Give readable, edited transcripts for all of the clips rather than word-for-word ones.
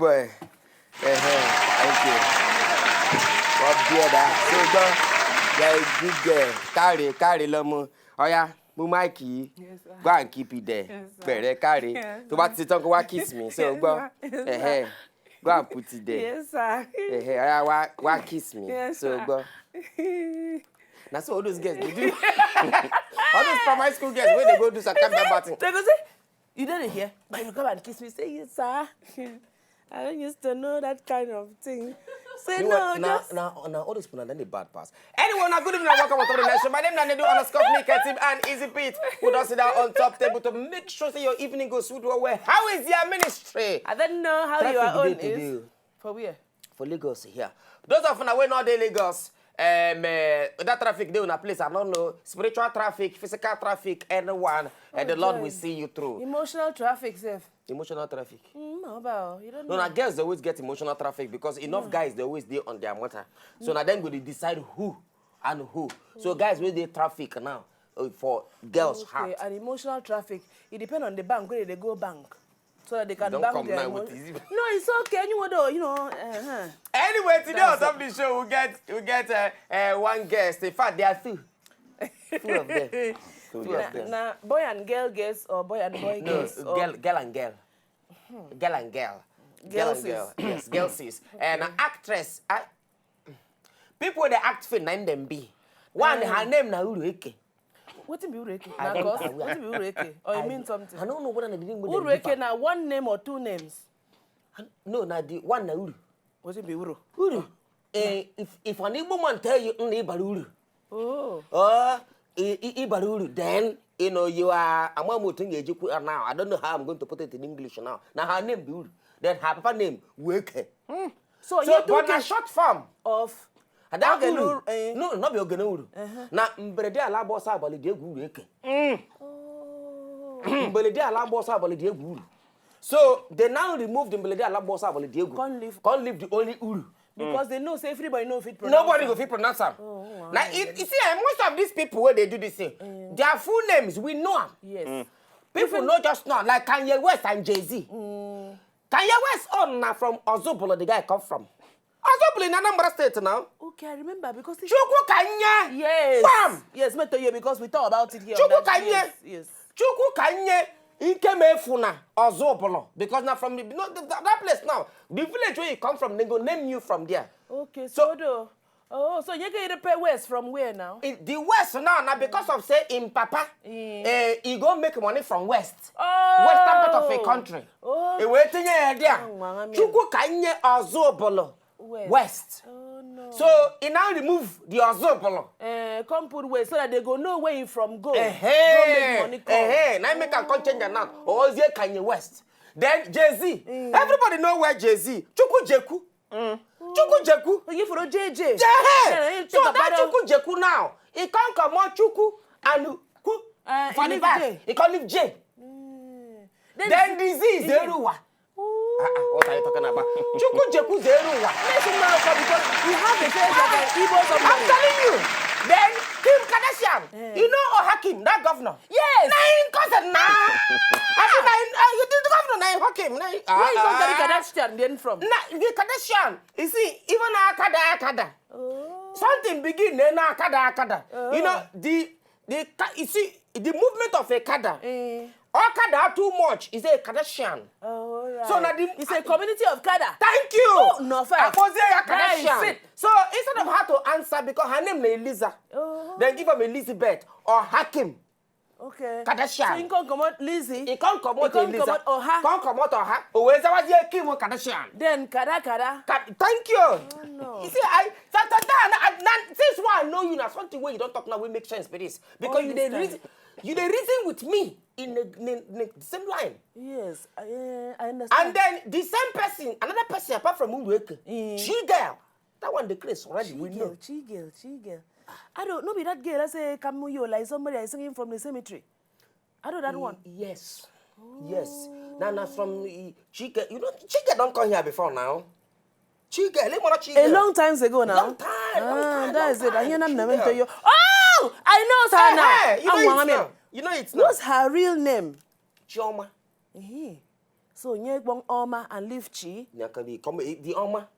boy. Thank you. Wazobia. So go. Yeah, good girl. Carry lomo. Oh yeah, mu Mikey. Yes, sir. Go and keep it there. Yes, sir. Better carry. Yes, To what sit on go kiss me. So go. Go and put it there. Yes, sir. Why kiss me? Yes, so sir. go. Now so all those girls, did you? All those primary school girls, when they go do some kind of batting. They go say, you didn't hear, but you come and kiss me. Say, yes, sir. I don't used to know that kind of thing. Say, no, just... Now, all those people are then the bad pass. Anyway, now good evening and welcome to the nation. My name is Nedu and Katrin and Easy Pete. We don't sit down on top table to make sure that your evening goes smooth. Well, how is your ministry? I don't know how Traffic your own day is. today. For where? For Lagos here. Those of you who know the Lagos, that traffic there in a place, I don't know, spiritual traffic, physical traffic, anyone, and the Lord will see you through. Emotional traffic, safe. Emotional traffic. No, about you don't know. No, now girls they always get emotional traffic because enough guys they always deal on their matter. So now then go they decide who and who. So guys where they traffic now for girls' heart. And emotional traffic, it depends on the bank where they go bank. So that they can Don't bank come their now emotion. with easy. No, it's okay. You know. Anyway, today on top of the show we get one guest. In fact, there are two. Two of them. Now, boy and girl guests or boy and boy guests? No, girl and girl. Girl and girl. Girl and girl. Yes, girl sis. And an actress. People they act for name them be. One her name na Urueke. What in be Ureke? I What don't know. in be Ureke? Or you mean something? I don't know what I'm doing with Ureke now one name or two names? No, na the one na Uru. What in be Uru? Uru. If an Igbo man tell you Uru. Oh. Ibaruru, then you know you are a mom now. I don't know how I'm going to put it in English now. Now her name be Uru. Then her papa name Weke. So you but a short form of that Uru. No, not be Ogbonge. Now Mbrede alabo sa abali de Uru Weke. Mbrede alabo sa abali de Uru. So they now remove the Mbrede alabo sa abali de Uru. Can't leave the only Uru. Because they know, say everybody know fit pronounce. Nobody will fit pronounce them. Now, you see, most of these people where they do this thing, their full names we know them. Yes. People know just now, like Kanye West and Jay-Z. Kanye West now from Wazobia, the guy come from. Wazobia in Anambra State now. Okay, I remember because Chukwu Kanye. Yes. Bam. Yes, me tell you because we talk about it here. Chukwu Kanye. Yes. Chukwu Kanye. Ikemefuna Wazobia because now from that place now, the village where you come from, they go name you from there. Okay, so so you get the west from where now? The west now because of say in Papa, he go make money from west. Western part of a country. Waiting there. Chukwu Kanye Wazobia west. Oh no. So he now remove the Wazobia. Come put west so that they go know where you from go. Go Make money come. now make a change that now. Or is it Kanye West? Then Jay-Z. Everybody know where Jay-Z. Chukwu Jeku. Chukwu Jeku. You for JJ. Yeah. So that Chukwu Jeku now. He can't come on Chukwu and for the back. He can't leave J. Then disease Zeruwa. What are you talking about? Chukwu Jeku Zeruwa. Because you have a face like an Igbo somebody. I'm telling you. Then Kim Kardashian. You know Hakim, that governor? Yes. Nine cousin now. You did the governor nine Hakim. Where you got the Kardashian then from? The Kardashian. You see, even Akada. Something begin then Akada. You know, you see, the movement of a Kada. Okada too much is a Kardashian. Oh, right. So now it's a community of Kada. Thank you. Oh, no, fair. I was a Kardashian. Right, so instead of her to answer because her name is Eliza, then give her Elizabeth or Hakim. Okay. Kardashian. So you can't come out Lizzie. He can't come out Eliza. Come out Oha. Can't come out Oha. Where's that was Kim Kardashian? Then Kada. Thank you. Oh, no. You see, since why I know you now, something where you don't talk now will make sense for this because you the reason with me in the same line. Yes, I understand. And then the same person, another person apart from Urueke, Chigirl. That one the case already. We know. Chigirl. I don't know. Be that girl. I say Kamuyo like somebody I singing from the cemetery. I know that one. Yes. Yes. Now from Chigirl. You know Chigirl don't come here before now. Chigirl. A long time ago now. Long time. That is it. I hear them never tell you. Oh, I know her now. You know it's now. What's her real name? Chioma. So Nyebong Oma and leave Chi. The Oma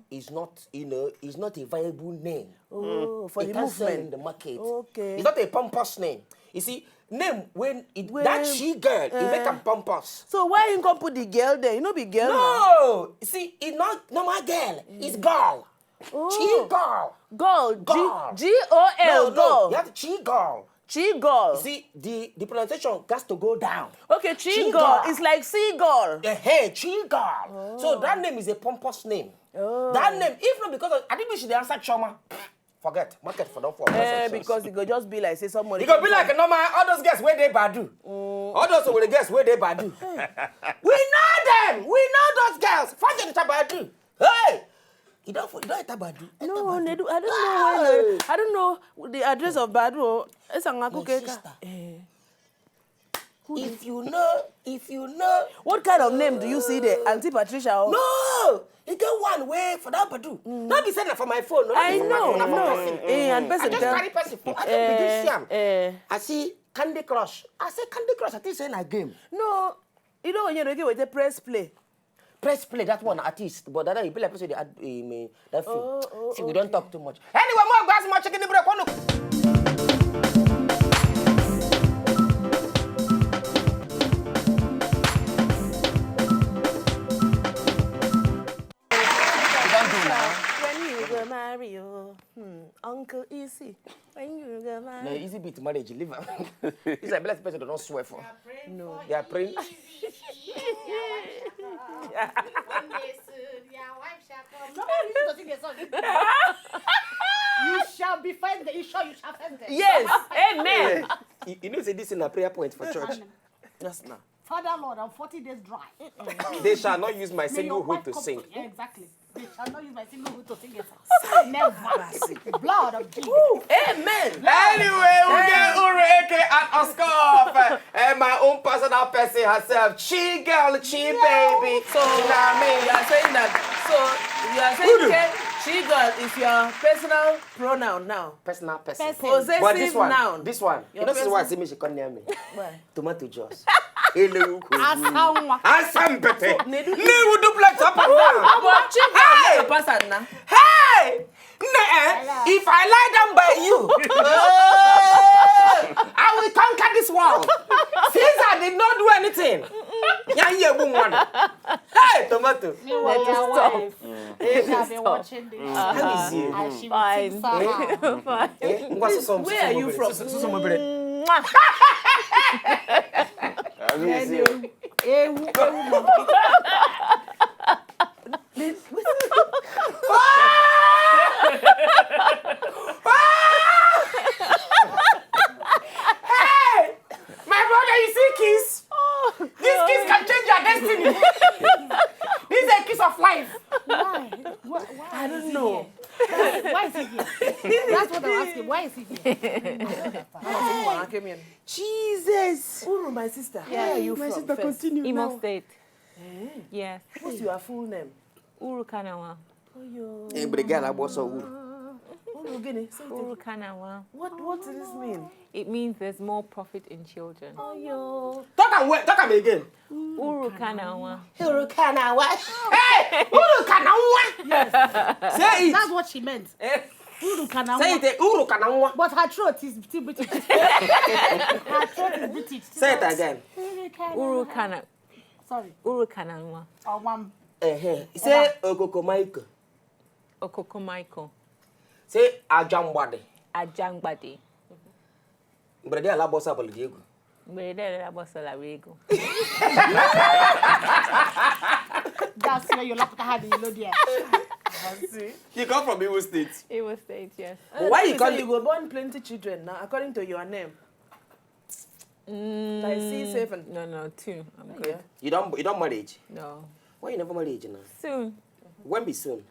is not, is not a viable name. Oh, for the can't sell movement in the market. Okay. It's not a pompous name. You see, name when that Chigirl, it make a pompous. So why you can't put the girl there? You know be girl now. No, you see, it's not normal girl. It's girl. Chigirl. Girl. G-O-L. No, you have to Chigirl. Chigirl. You see, the pronunciation has to go down. Okay, Chigirl. It's like seagull. Hey, Chigirl. So that name is a pompous name. That name, if not because I think we should answer Choma. Forget, market for them for because it could just be like, say, somebody. It could be like a normal, all those guys where they badu. All those will guess where they badu. We know them. We know those girls. Forget the badu. Hey! You don't badu. No, Nedu, I don't know the address of Badu. It's a My sister. If you know. What kind of name do you see there? Auntie Patricia? Or? No! You get one way for that badu. Not be sending for my phone. No, I know. I just carry person. I don't begin I see Candy Crush. I say Candy Crush. I think it's a game. No. You know when you're with the press play. Press play, that one artist. But that you play episode they add that film. See, we don't talk too much. Anyway, more guys, more chicken break. Mario, Uncle Easy. When you go marry. No, easy bit marriage, live. It's like blessed person don't swear for. No. They are praying. One day soon, your wife shall come. Nobody needs to sing a song. You shall be found. You shall find them. Yes. Amen. You know, say this in a prayer point for church. Just now. Father Lord, I'm 40 days dry. They shall not use my single hood to sing. Yeah, exactly. They shall not use my single hood to sing a song. Never. Blood of Jesus. Amen. Anyway, we get Ureke and Oscar and my own personal person herself, Chigirl, Baby. So, you are saying that. So, you are saying Chigirl is your personal pronoun now. Personal person. Possessive But this one, noun. this one. You know, this is why I say me she come near me. Why? Tomato juice. Asanwa. Asambete. Nedu duplex up and down. But Chigirl is a person now. Hey! If I lie down by you, I will conquer this world. Caesar did not do anything. Hey, tomato. Meanwhile, your wife. She shall be watching this. How is you? And she will sing somehow. Where are you from? Hey, my brother, you see kiss? This kiss can change your destiny. This is a kiss of life. Why? I don't know. Why is he here? That's what I'm asking. Why is he here? Jesus. Uru, my sister. Yeah, Where are you my from sister first? continue Imo now. State. Yes. What's your full name? Uru Kanawa. Hey, but the girl I was so good. Uru Guinea. Uru Kanawa. What does this mean? It means there's more profit in children. Talk and again. Uru Kanawa. Uru Kanawa. Hey, Uru Kanawa. Yes. Say it. That's what she meant. Uru Kanawa. Say it. Uru Kanawa. But her throat is still British. Her throat is British. Say it again. Uru Kana. Sorry. Uru Kanawa. Say Okoko Michael. Okoko Michael. Say Ajambade. Ajangbadi. Brother, la bossa bal Diego. Brede la bossa la rego. That's where you look at the Lodiya. You come from Imo State. Imo State, yes. Why you can't? can't? You go born plenty children now, according to your name. I see 7. No, 2. I'm good. You don't marriage. No. Why you never marriage now? Soon. When be soon?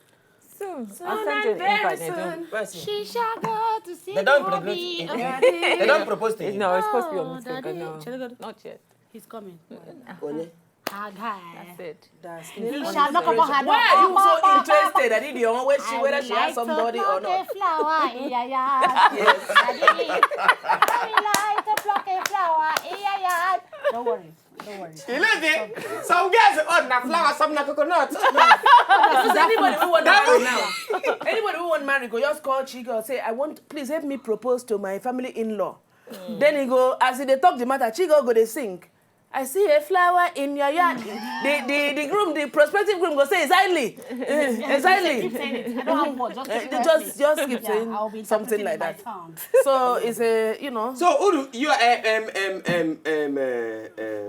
Soon. I'll send you an invite, Nedu. She shall go to see They don't Bobby. They don't propose to you. No, it's supposed to be on the Daddy. no. Shall I go? Not yet. He's coming. Onye? That's it. That's He shall knock upon her door. Why are you so interested? I need your own whether she has somebody or not. I flower in your yard. Yes. Daddy, I like to pluck a flower in your yard. Don't worry. Don't worry. You know it? Some girls are na flower, some na coconut. Anybody who want to marry now, anybody who want to marry, go just call Chigirl, say, I want, please help me propose to my family in-law. Then he go, as they talk the matter, Chigirl go, they sing. I see a flower in your yard. The groom, the prospective groom, go say, exactly. Exactly. Keep saying it. I don't have more. Just keep saying something like that. So it's a, you know. So, Uru, you are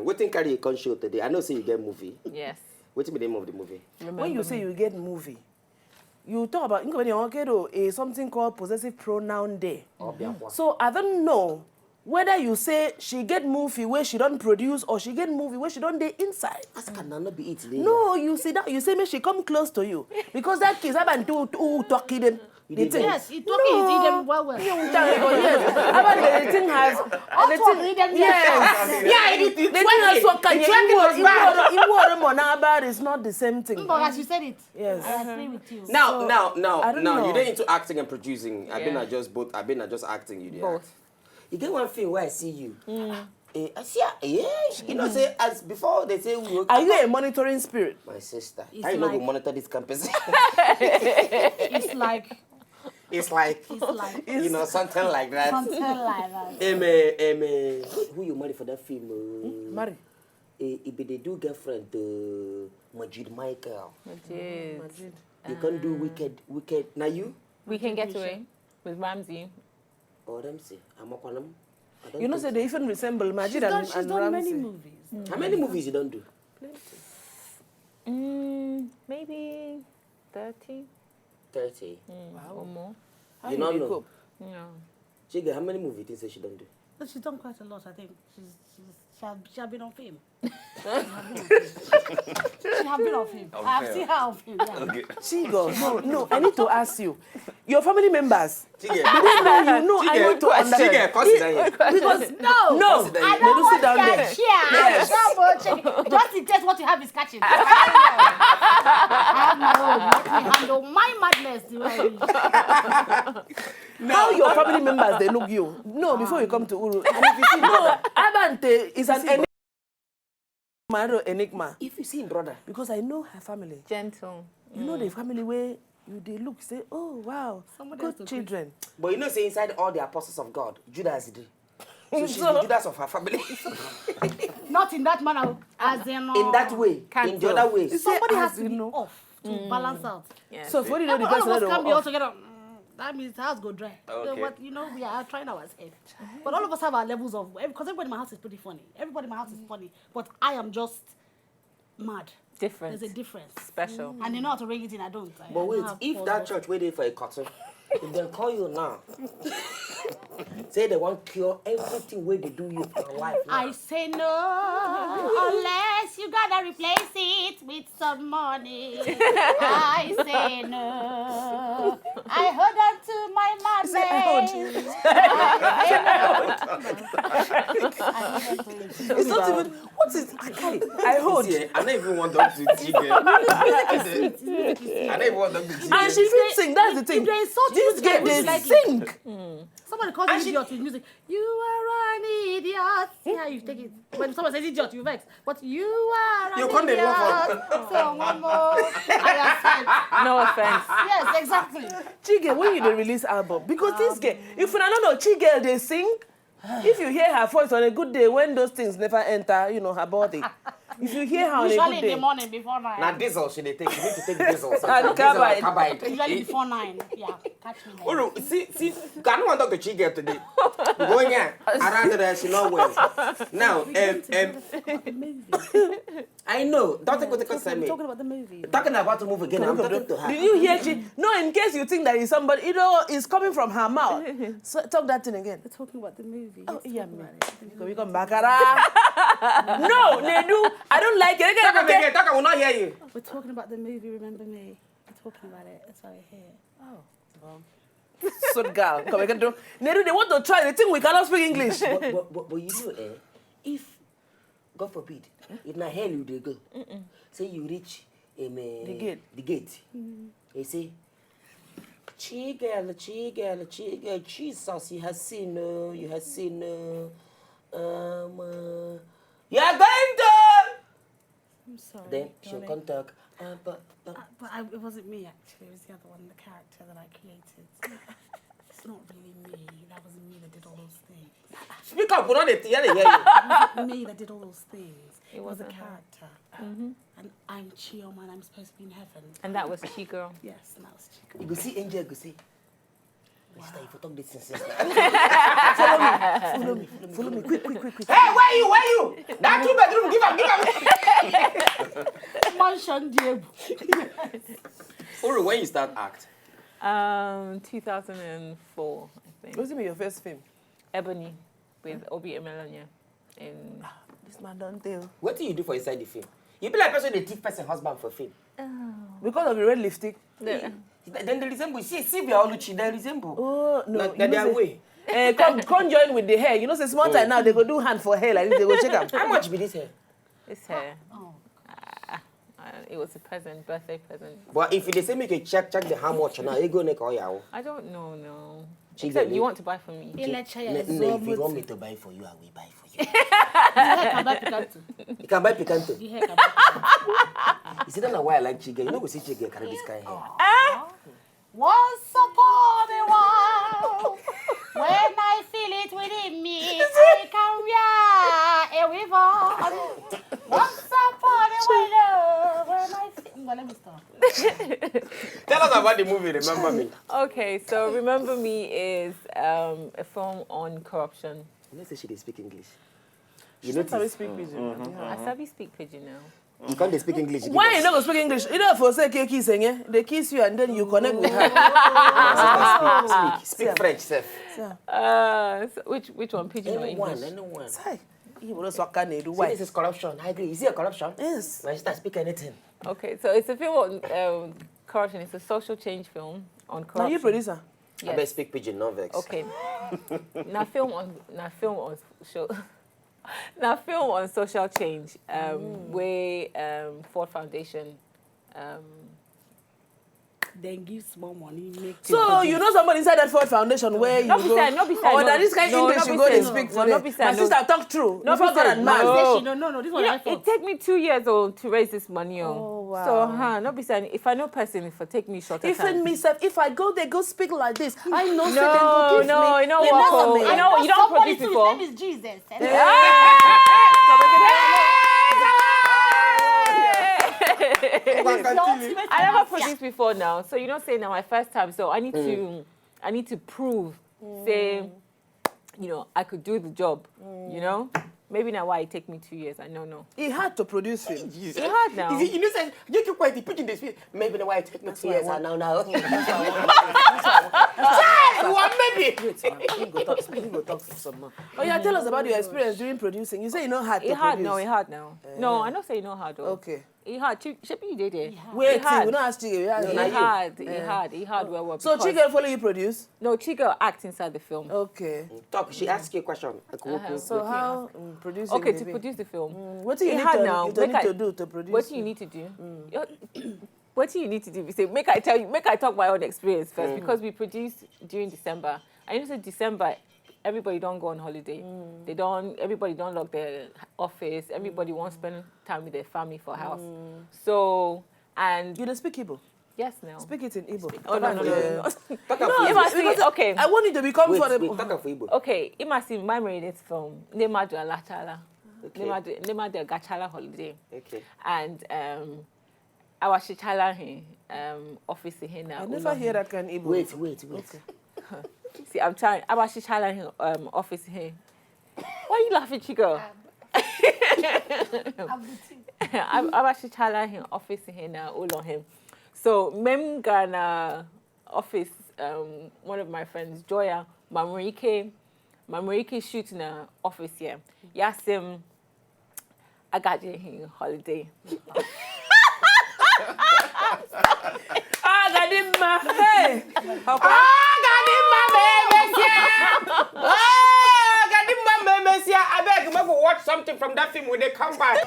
what think carry a show today? I know say you get movie. Yes. What's the name of the movie? When you say you get movie, you talk about something called possessive pronoun day. So I don't know whether you say she get movie where she don't produce or she get movie where she don't day inside. That cannot be it. No, you see that you say me she come close to you because that kids haven't do talking them. Yes, you talking, you see them well. Yes, about the thing has the thing. Yes, the thing has what is not the same thing. But as you said it, yes, I agree with you. Now, know. you didn't into acting and producing. I've been just acting. You did Both. You get one thing where I see you. I see, you know, say as before they say we. Are you a monitoring spirit? My sister, It's I know like- we monitor this campus. It's like, you know, something like that. something like that. Who you marry for that film? Marry. If they do girlfriend, Majid Michael. Majid. They can't do wicked. Now you? We can get away with Ramsey. Or them say, I'm up on them. You know, say they even resemble Majid She's and done many Ramsey. movies. How many movies you don't do? Maybe 30 30. or more. How You don't dey know? cope? No. Chigirl, how many movies do you say she don't do? But she's done quite a lot, I think. She has been on film. She has been on film. I've seen her on film, yeah. Chigirl, no, I need to ask you. Your family members, Chigirl, they know you know, I need to understand. Chigirl, consider it. Because, No, Sit down I here. don't Sit down want there. that share. Just in case what you have is catching. I have my own. Let me handle my madness the way I wish. How your family members, they look you. No, before you come to Uru. And if you see, no, Abante is an enigma. If you see him, brother, Because I know her family. Gentle. You know the family where they look, say, oh, wow, Somebody has good to children. but you know, say inside all the apostles of God, Judas is the. So she's the Judas of her family. Not in that manner, as In that way, in the other way. Somebody has to you be know. off to balance out. Yeah. So for you know the All of person us that can be off. all together. That means the house go dry. Okay. But you know, we are trying ourselves. But all of us have our levels of, because everybody in my house is pretty funny. Everybody in my house is funny. But I am just mad. Different. There's a difference. Special. And they know how to ring it in, I don't. But wait, if that church waiting for a cotton, if they call you now, say they want cure everything where they do you for your life now. I say no, unless you gotta replace it with some money. I say no. I hold on to my mandate. It's not even, what is, I hold. See, I don't even want them to Chigirl. I don't even want them to Chigirl. And she fit sing, that's the thing. If they insult This you, girl, they they dislike sing. Somebody calls you idiot with music. You are an idiot. See how you take it. When someone says idiot, you vex. But you are an You can't idiot. love Someone more. I No offense. yes, exactly. Chigirl, when you dey release album, because this girl, if you don't know Chigirl, they sing. If you hear her voice on a good day, when those things never enter, you know, her body. If you hear her on a Usually good in the day, morning before 9. Now diesel should they take? You need to take diesel. And carbide. Usually before 9. Yeah, catch me there. Oh, see, I don't want to talk to Chigirl today. Going here, around there, she not well. Now, I know. Don't take what they say me. Talking about the movie. Talking about the movie again. I'm talking to her. did you hear No, in case you think that is somebody, you know, it's coming from her mouth. So, talk that thing again. We're talking about the movie. Oh, yeah, man. We come back. No, Nedu, I don't like it. Talk again. Talk, I will not hear you. We're talking about the movie, Remember Me. We're talking about it. That's why we're here. So, girl, come again. Nedu, they want to try. They think we cannot speak English. But you know, if, God forbid, if not hell you they go, say you reach the gate. They say, Chigirl, Jesus, you have seen, You're going to. I'm sorry. Then she'll come talk. But it wasn't me, actually. It was the other one, the character that I created. It's not really me. That wasn't me that did all those things. Speak up, we're not the hear you. It wasn't me that did all those things. It was a character. And I'm Chioma, and I'm supposed to be in heaven. And that was Chigirl. Yes, and that was Chigirl. You go see Angel, go see. Sister, if you talk this sister. Follow me, quick. Hey, where you? That 2 bedroom, give up. Mansion Diego. Oro, when you start act? 2004, I think. What's your first film? Ebony with Obi and Melania. In This man don't tell. What do you do for inside the film? You be like person the thief person husband for film. Because of the red lipstick. Then they resemble. See we are all Luchi. They resemble. Oh no. Like their way. Come join with the hair. You know, say small time now they go do hand for hair like this. They go check up. How much be this hair? this hair. It was a present, birthday present. But if they say make you check the how much now, you go make all your. I don't know, no. Chigirl, Except you want to buy for me. If you want me to buy for you, I will buy for you. You can buy picanto. You see, that's why I like Chigirl. You know, we see Chigirl carry this kind of hair. Once upon a while, when I feel it within me, I can rear a river. Once upon a while, when I feel... Well, let me stop. Tell us about the movie, Remember Me. Okay, so Remember Me is a film on corruption. Let's say she didn't speak English. You know how to speak pidgin. I sabi speak pidgin now. You can't speak English. Why you not going to speak English? You know, for say kissing, eh? They kiss you and then you connect with her. Speak French, Seth. So which one, pidgin or English? Anyone. Say, you will also can do See, why? this is corruption. I agree. Is it a corruption? Yes. My sister speak anything. Okay, so it's a film on corruption. It's a social change film on corruption. Are you producer? I better speak pidgin, no vex. Okay. Now film on social change. Where Ford Foundation. Then give small money, make So you know somebody inside that Ford Foundation where you Not go? beside, not beside. Or that this kind of English you go to speak for them. My sister talk true. Not Before God beside, and man. No, this one You I know, thought. it take me 2 years to raise this money. Oh, wow. So, not be saying if I know person, if I take me shorter Even time. myself, if I go, they go speak like this. I know. No, say they go give no, me. you know They what, know oh, me. you know, you don't Somebody produce too, before. His name is Jesus. I never produced before now, so you know, say now my first time, so I need to prove, say, you know, I could do the job, you know. Maybe now why it take me 2 years, I don't know. He had to produce film. It's hard now. You know, say, you keep quiet, pidgin this speak. Maybe the why it take me 2 years, and now. Maybe. Go talk some more. Oh yeah, tell us about your experience during producing. You say you know how to It hard produce. now, it hard now. No, I don't say you know hard though. Okay. It hard. Shipping you did it. Wait, It hard. we don't ask Chigirl. It hard. Well. So because- Chigirl follow you produce? No, Chigirl act inside the film. Okay. Talk. She asked you a question. So how producing? Okay, to maybe? produce the film. What do you It need hard to, now. you don't Make need I- to do to produce? What do you need to do? What do you need to do? We say, make I talk my own experience first because we produce during December. I know say December, everybody don't go on holiday. Everybody don't lock their office. Everybody won't spend time with their family for house. So, and You don't speak Igbo? yes, now. Speak it in Igbo. Oh, no. Talk It must be, okay. I want you to become for the... Wait, talk for Igbo. Okay, it must be my married film. Nemadu Alachala. Nemadu Gachala holiday. Okay. And our Shichala office here now. I never hear that kind of Igbo. Wait. Okay. See, I'm trying. Our Shichala office here. Why are you laughing, Chigirl? Our Shichala office here now, all on him. So, Mem Ghana office, one of my friends, Joya, Mamurike shooting a office here. Yes, I got you here holiday. Gadimma, hey! Gadimma, I beg you, go watch something from that film when they come back.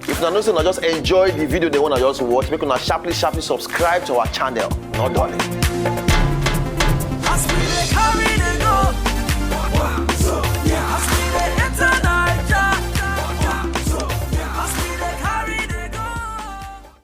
If you not just enjoy the video they want to just watch, make una sharply subscribe to our channel. Not darling.